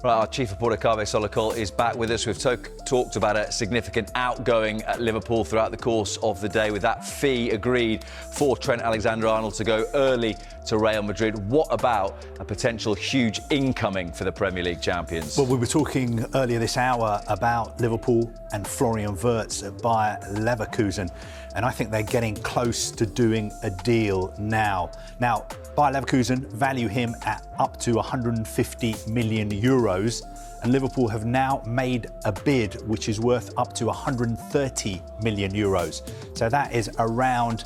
Right, our chief reporter Kaveh Solokol is back with us. We've talked about a significant outgoing at Liverpool throughout the course of the day, with that fee agreed for Trent Alexander-Arnold to go early to Real Madrid. What about a potential huge incoming for the Premier League champions? Well, we were talking earlier this hour about Liverpool and Florian Wirtz at Bayer Leverkusen, and I think they're getting close to doing a deal now. Now, Bayer Leverkusen value him at up to 150 million euros, and Liverpool have now made a bid which is worth up to 130 million euros. So that is around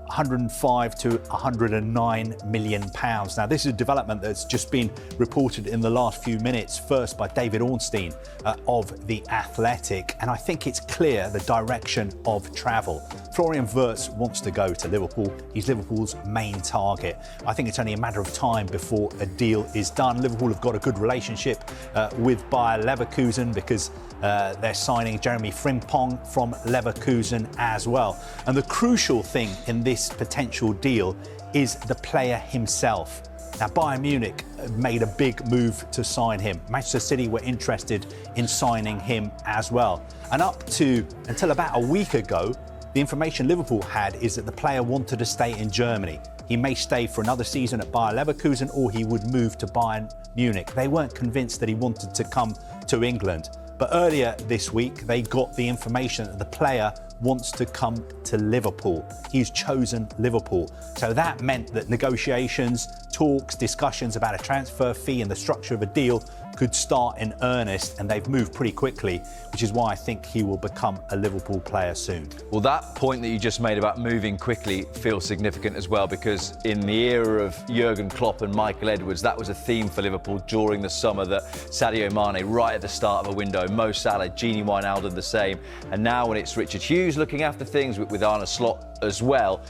105 to 109 million pounds. Now, this is a development that's just been reported in the last few minutes, first by David Ornstein of The Athletic, and I think it's clear the direction of travel. Florian Wirtz wants to go to Liverpool. He's Liverpool's main target. I think it's only a matter of time before a deal is done. Liverpool have got a good relationship with Bayer Leverkusen because they're signing Jeremy Frimpong from Leverkusen as well. And the crucial thing in this potential deal is the player himself. Now, Bayern Munich made a big move to sign him. Manchester City were interested in signing him as well. And until about a week ago, the information Liverpool had is that the player wanted to stay in Germany. He may stay for another season at Bayer Leverkusen, or he would move to Bayern Munich. They weren't convinced that he wanted to come to England. But earlier this week, they got the information that the player wants to come to Liverpool. He's chosen Liverpool. So that meant that negotiations, talks, discussions about a transfer fee and the structure of a deal could start in earnest, and they've moved pretty quickly, which is why I think he will become a Liverpool player soon. Well, that point that you just made about moving quickly feels significant as well, because in the era of Jurgen Klopp and Michael Edwards, that was a theme for Liverpool during the summer, that Sadio Mane right at the start of a window, Mo Salah, Gini Wijnaldum the same, and now when it's Richard Hughes looking after things with Arne Slot as well,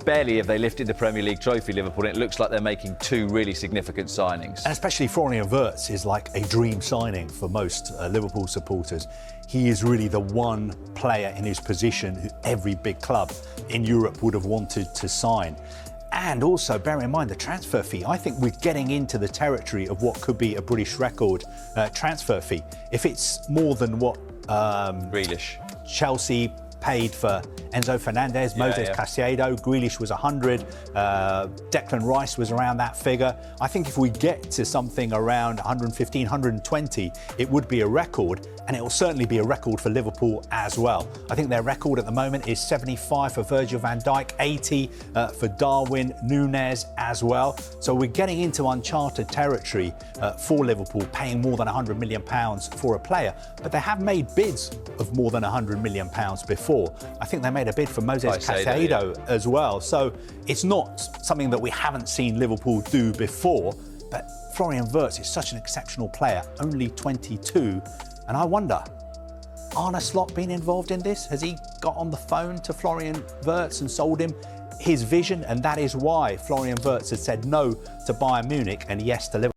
barely have they lifted the Premier League trophy, Liverpool, and it looks like they're making two really significant signings. And especially Florian Wirtz is like a dream signing for most Liverpool supporters. He is really the one player in his position who every big club in Europe would have wanted to sign. And also, bear in mind the transfer fee. I think we're getting into the territory of what could be a British record transfer fee. If it's more than what Grealish, Chelsea paid for Enzo Fernandez, Moses Caicedo, Grealish was 100, Declan Rice was around that figure. I think if we get to something around 115, 120, it would be a record, and it will certainly be a record for Liverpool as well. I think their record at the moment is 75 for Virgil van Dijk, 80 for Darwin Núñez as well. So we're getting into uncharted territory for Liverpool, paying more than £100 million for a player, but they have made bids of more than £100 million before. I think they made a bid for Moses Caicedo as well. So it's not something that we haven't seen Liverpool do before, but Florian Wirtz is such an exceptional player, only 22. And I wonder, Arne Slot been involved in this? Has he got on the phone to Florian Wirtz and sold him his vision? And that is why Florian Wirtz has said no to Bayern Munich and yes to Liverpool.